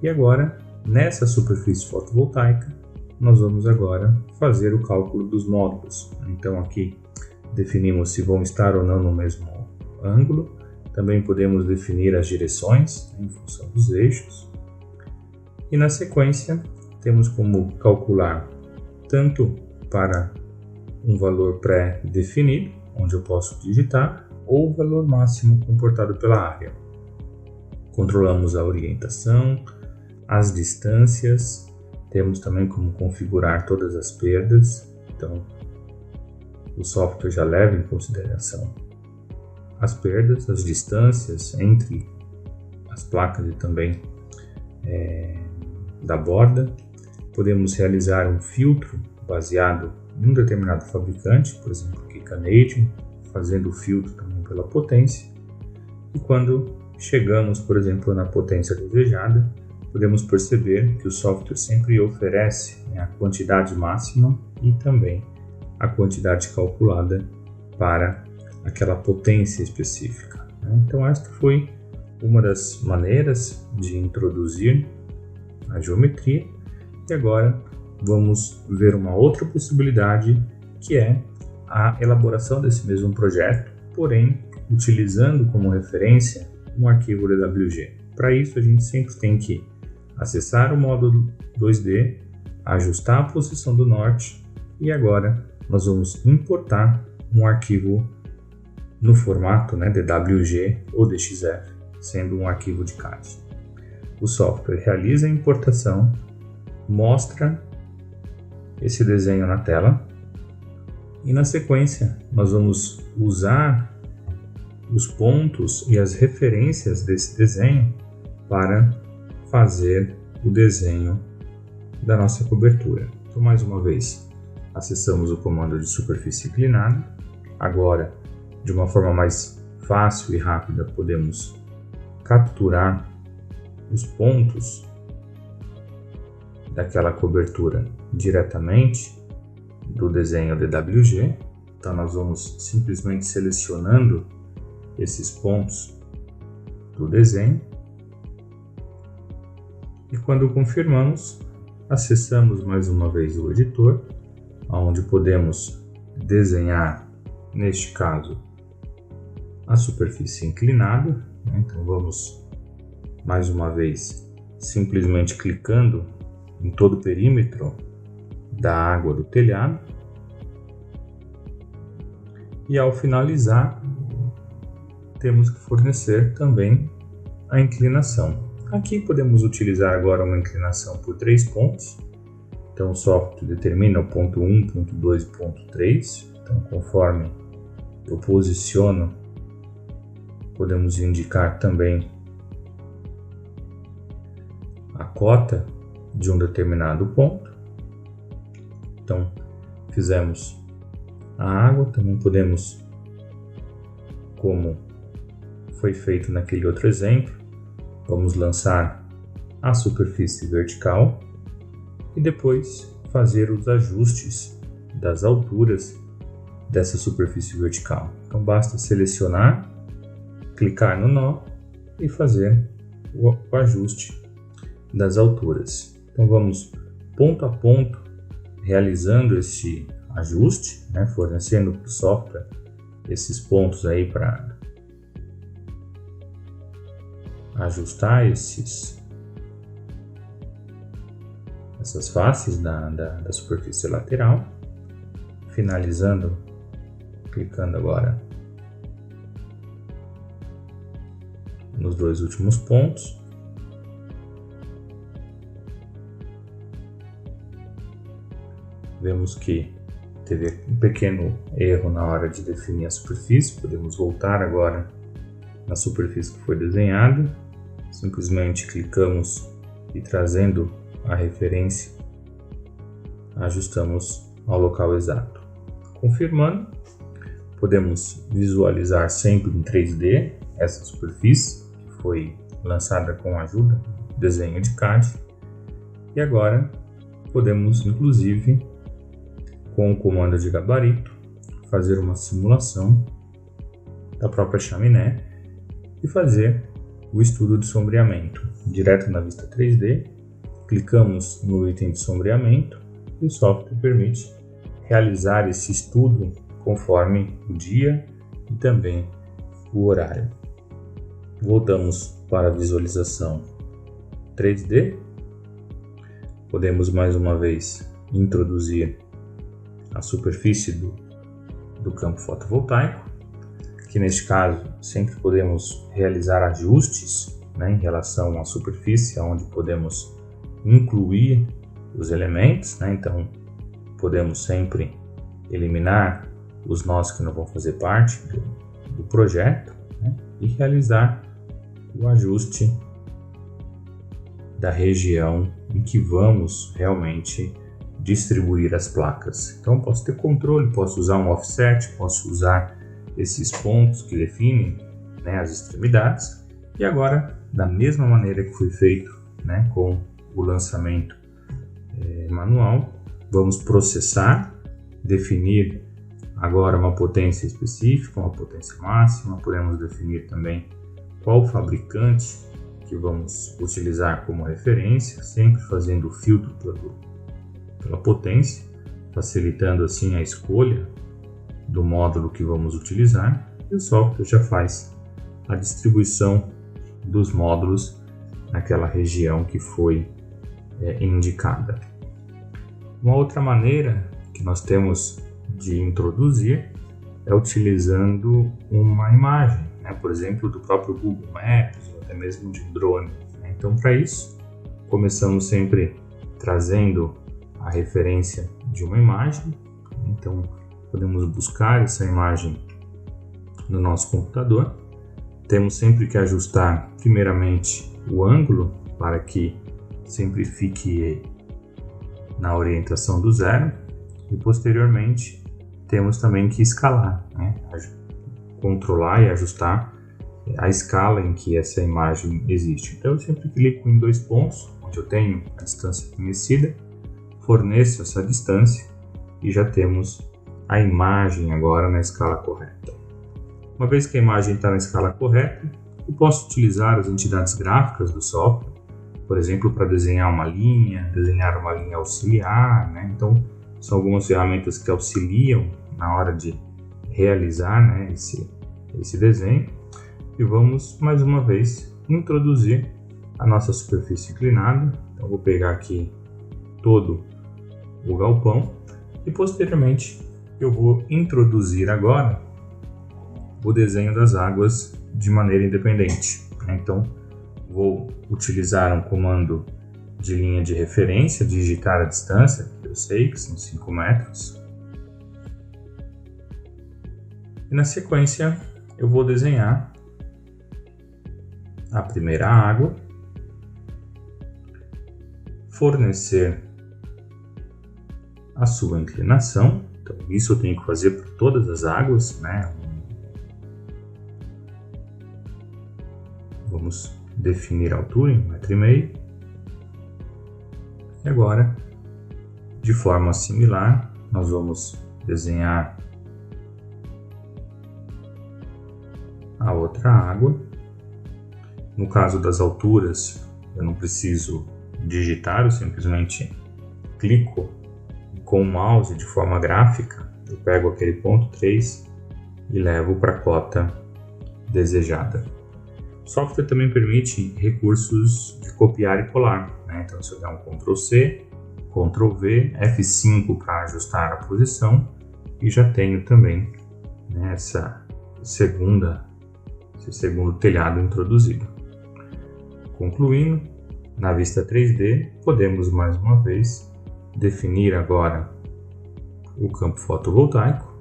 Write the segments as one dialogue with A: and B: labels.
A: E agora, nessa superfície fotovoltaica, nós vamos agora fazer o cálculo dos módulos. Então aqui definimos se vão estar ou não no mesmo ângulo. Também podemos definir as direções em função dos eixos. E na sequência, temos como calcular tanto para um valor pré-definido, onde eu posso digitar, ou o valor máximo comportado pela área. Controlamos a orientação, as distâncias, temos também como configurar todas as perdas. Então, o software já leva em consideração as perdas, as distâncias entre as placas e também da borda. Podemos realizar um filtro baseado em um determinado fabricante, por exemplo, aqui Canadian, fazendo o filtro também pela potência. E quando chegamos, por exemplo, na potência desejada, podemos perceber que o software sempre oferece a quantidade máxima e também a quantidade calculada para aquela potência específica. Então esta foi uma das maneiras de introduzir a geometria. E agora vamos ver uma outra possibilidade, que é a elaboração desse mesmo projeto, porém utilizando como referência um arquivo DWG. Para isso a gente sempre tem que acessar o módulo 2D, ajustar a posição do norte e agora nós vamos importar um arquivo no formato DWG ou DXF, sendo um arquivo de CAD. O software realiza a importação, mostra esse desenho na tela e na sequência nós vamos usar os pontos e as referências desse desenho para fazer o desenho da nossa cobertura. Então, mais uma vez, acessamos o comando de superfície inclinada. Agora, de uma forma mais fácil e rápida, podemos capturar os pontos daquela cobertura diretamente do desenho DWG. Então nós vamos simplesmente selecionando esses pontos do desenho e quando confirmamos, acessamos mais uma vez o editor, onde podemos desenhar, neste caso, a superfície inclinada. Então vamos mais uma vez simplesmente clicando em todo o perímetro da água do telhado e ao finalizar temos que fornecer também a inclinação. Aqui podemos utilizar agora uma inclinação por 3 pontos. Então o software determina o ponto 1, ponto 2 e ponto 3. Então conforme eu posiciono, podemos indicar também a cota de um determinado ponto. Então fizemos a água, também podemos, como foi feito naquele outro exemplo, vamos lançar a superfície vertical e depois fazer os ajustes das alturas dessa superfície vertical. Então basta selecionar, clicar no nó e fazer o ajuste das alturas. Então vamos ponto a ponto realizando esse ajuste, fornecendo para o software esses pontos aí para ajustar essas faces da superfície lateral, finalizando, clicando agora nos 2 últimos pontos. Vemos que teve um pequeno erro na hora de definir a superfície. Podemos voltar agora na superfície que foi desenhada. Simplesmente clicamos e trazendo a referência, ajustamos ao local exato. Confirmando, podemos visualizar sempre em 3D essa superfície que foi lançada com a ajuda do desenho de CAD. E agora podemos, inclusive, com o comando de gabarito, fazer uma simulação da própria chaminé e fazer o estudo de sombreamento direto na vista 3D, clicamos no item de sombreamento e o software permite realizar esse estudo conforme o dia e também o horário. Voltamos para a visualização 3D. Podemos mais uma vez introduzir a superfície do campo fotovoltaico, que neste caso sempre podemos realizar ajustes, em relação à superfície, onde podemos incluir os elementos, então podemos sempre eliminar os nós que não vão fazer parte do projeto, e realizar o ajuste da região em que vamos realmente distribuir as placas. Então posso ter controle, posso usar um offset, posso usar esses pontos que definem, as extremidades. E agora, da mesma maneira que foi feito, com o lançamento manual, vamos processar, definir agora uma potência específica, uma potência máxima. Podemos definir também qual fabricante que vamos utilizar como referência, sempre fazendo o filtro pela potência, facilitando assim a escolha do módulo que vamos utilizar, e o software já faz a distribuição dos módulos naquela região que foi indicada. Uma outra maneira que nós temos de introduzir é utilizando uma imagem, por exemplo, do próprio Google Maps ou até mesmo de drone. Então, para isso, começamos sempre trazendo a referência de uma imagem. Então, podemos buscar essa imagem no nosso computador. Temos sempre que ajustar primeiramente o ângulo para que sempre fique na orientação do zero, e posteriormente temos também que escalar, controlar e ajustar a escala em que essa imagem existe. Então eu sempre clico em 2 pontos onde eu tenho a distância conhecida, forneço essa distância e já temos a imagem agora na escala correta. Uma vez que a imagem está na escala correta, eu posso utilizar as entidades gráficas do software, por exemplo, para desenhar uma linha auxiliar, Então, são algumas ferramentas que auxiliam na hora de realizar, esse desenho. E vamos, mais uma vez, introduzir a nossa superfície inclinada. Então, vou pegar aqui todo o galpão e, posteriormente, eu vou introduzir agora o desenho das águas de maneira independente. Então, vou utilizar um comando de linha de referência, digitar a distância, que eu sei que são 5 metros. E na sequência, eu vou desenhar a primeira água, fornecer a sua inclinação. Então, isso eu tenho que fazer para todas as águas, Vamos definir a altura em 1,5 m. E agora, de forma similar, nós vamos desenhar a outra água. No caso das alturas, eu não preciso digitar, eu simplesmente clico com o mouse de forma gráfica, eu pego aquele ponto 3 e levo para a cota desejada. O software também permite recursos de copiar e colar, Então, se eu der um Ctrl+C, Ctrl+V, F5 para ajustar a posição, e já tenho também esse segundo telhado introduzido. Concluindo, na vista 3D, podemos mais uma vez definir agora o campo fotovoltaico.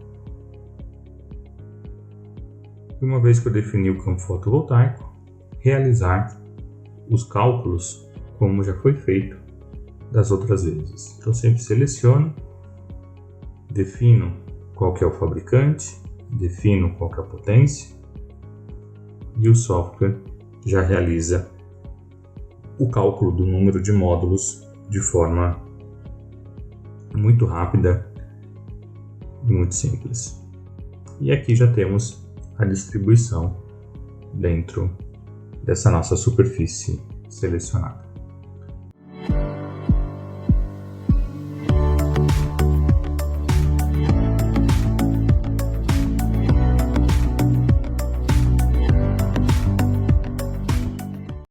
A: E uma vez que eu defini o campo fotovoltaico, realizar os cálculos como já foi feito das outras vezes. Então sempre seleciono, defino qual que é o fabricante, defino qual que é a potência e o software já realiza o cálculo do número de módulos de forma muito rápida e muito simples. E aqui já temos a distribuição dentro dessa nossa superfície selecionada.